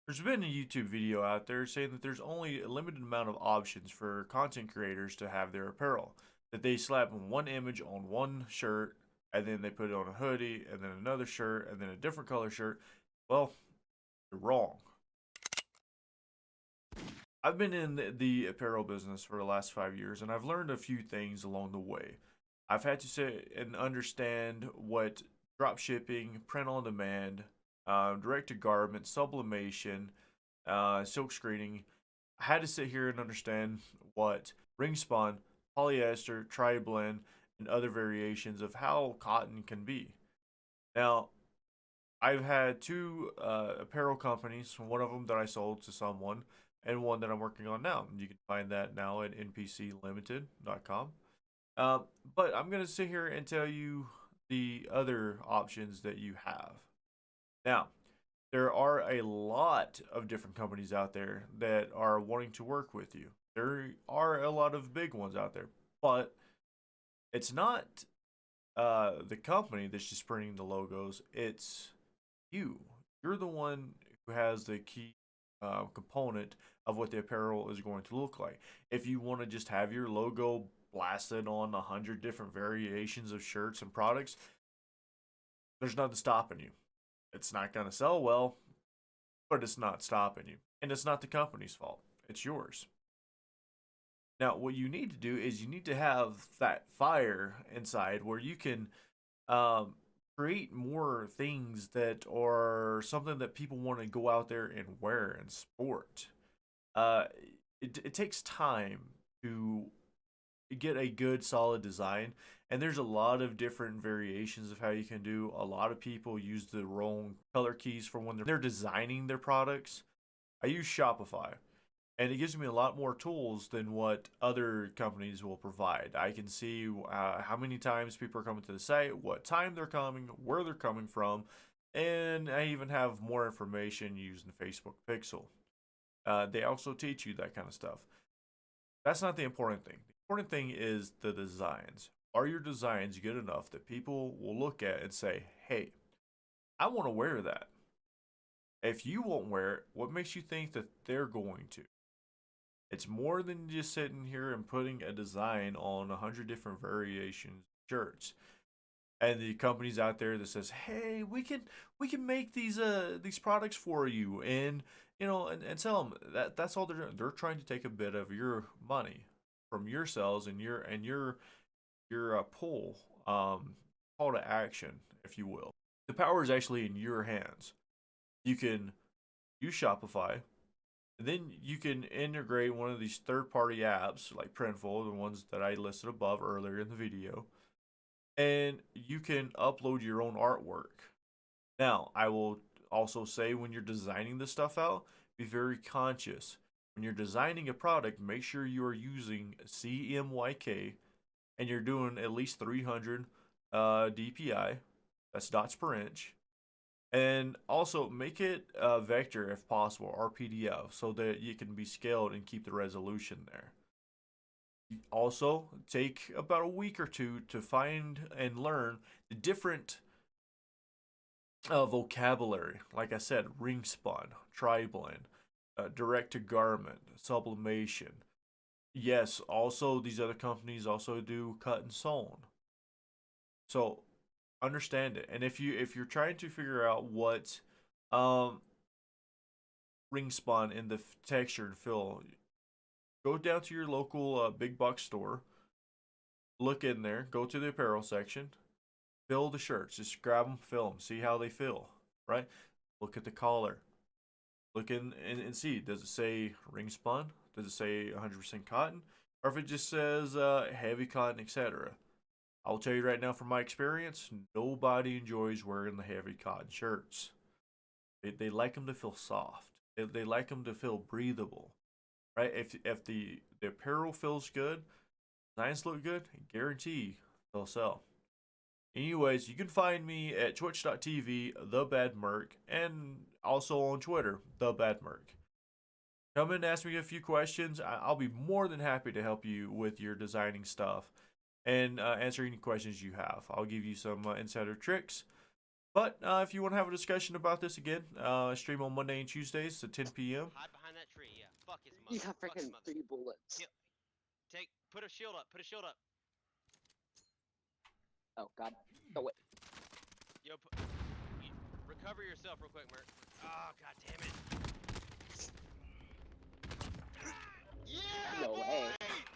There's been a YouTube video out there saying that there's only a limited amount of options for content creators to have their apparel. That they slap one image on one shirt, and then they put it on a hoodie, and then another shirt, and then a different color shirt. Well, you're wrong. I've been in the apparel business for the last 5 years, and I've learned a few things along the way. I've had to sit and understand what drop shipping, print on demand, direct to garment, sublimation, silk screening. I had to sit here and understand what ring spun, polyester, tri blend, and other variations of how cotton can be. Now, I've had two apparel companies, one of them that I sold to someone, and one that I'm working on now. You can find that now at npclimited.com. Uh, but I'm going to sit here and tell you the other options that you have. Now, there are a lot of different companies out there that are wanting to work with you. There are a lot of big ones out there, but it's not the company that's just printing the logos. It's you. You're the one who has the key component of what the apparel is going to look like. If you want to just have your logo blasted on 100 different variations of shirts and products, there's nothing stopping you. It's not going to sell well, but it's not stopping you. And it's not the company's fault. It's yours. Now, what you need to do is you need to have that fire inside where you can um, create more things that are something that people want to go out there and wear and sport. Uh, it takes time to get a good solid design, and there's a lot of different variations of how you can do. A lot of people use the wrong color keys for when they're designing their products. I use Shopify, and it gives me a lot more tools than what other companies will provide. I can see how many times people are coming to the site, what time they're coming, where they're coming from, and I even have more information using Facebook Pixel. They also teach you that kind of stuff. That's not the important thing. The important thing is the designs. Are your designs good enough that people will look at and say, hey, I want to wear that? If you won't wear it, what makes you think that they're going to? It's more than just sitting here and putting a design on 100 different variations of shirts. And the companies out there that says, "Hey, we can make these products for you, and and sell them." That's all they're doing. They're trying to take a bit of your money from your sales and your pull call to action, if you will. The power is actually in your hands. You can use Shopify, and then you can integrate one of these third-party apps like Printful, the ones that I listed above earlier in the video, and you can upload your own artwork. Now, I will also say when you're designing this stuff out, be very conscious. When you're designing a product, make sure you are using CMYK and you're doing at least 300 DPI, that's dots per inch. And also make it vector if possible, or PDF, so that it can be scaled and keep the resolution there. Also, take about a week or two to find and learn the different vocabulary. Like I said, ring spun, tri blend, direct to garment, sublimation. Yes, also these other companies also do cut and sewn. So understand it. And if you're trying to figure out what um, ring spun in the texture and feel, go down to your local big box store, look in there, go to the apparel section, feel the shirts, just grab them, feel them, see how they feel, right? Look at the collar, look in and see, does it say ring spun? Does it say 100% cotton? Or if it just says heavy cotton, etc. I'll tell you right now from my experience, nobody enjoys wearing the heavy cotton shirts. They like them to feel soft. They like them to feel breathable, right? If the apparel feels good, designs look good, guarantee they'll sell. Anyways, you can find me at twitch.tv, TheBadMerc, and also on Twitter, TheBadMerc. Come in and ask me a few questions. I'll be more than happy to help you with your designing stuff and answer any questions you have. I'll give you some insider tricks. But if you want to have a discussion about this again, stream on Monday and Tuesdays at 10 p.m. Hide behind that tree. Yeah. Fuck his mother. You got Fuck his freaking mother. 3 bullets. Yep. Put a shield up. Put a shield up. Oh god. Oh wait. Yo, recover yourself real quick, Merc. Oh, god damn it.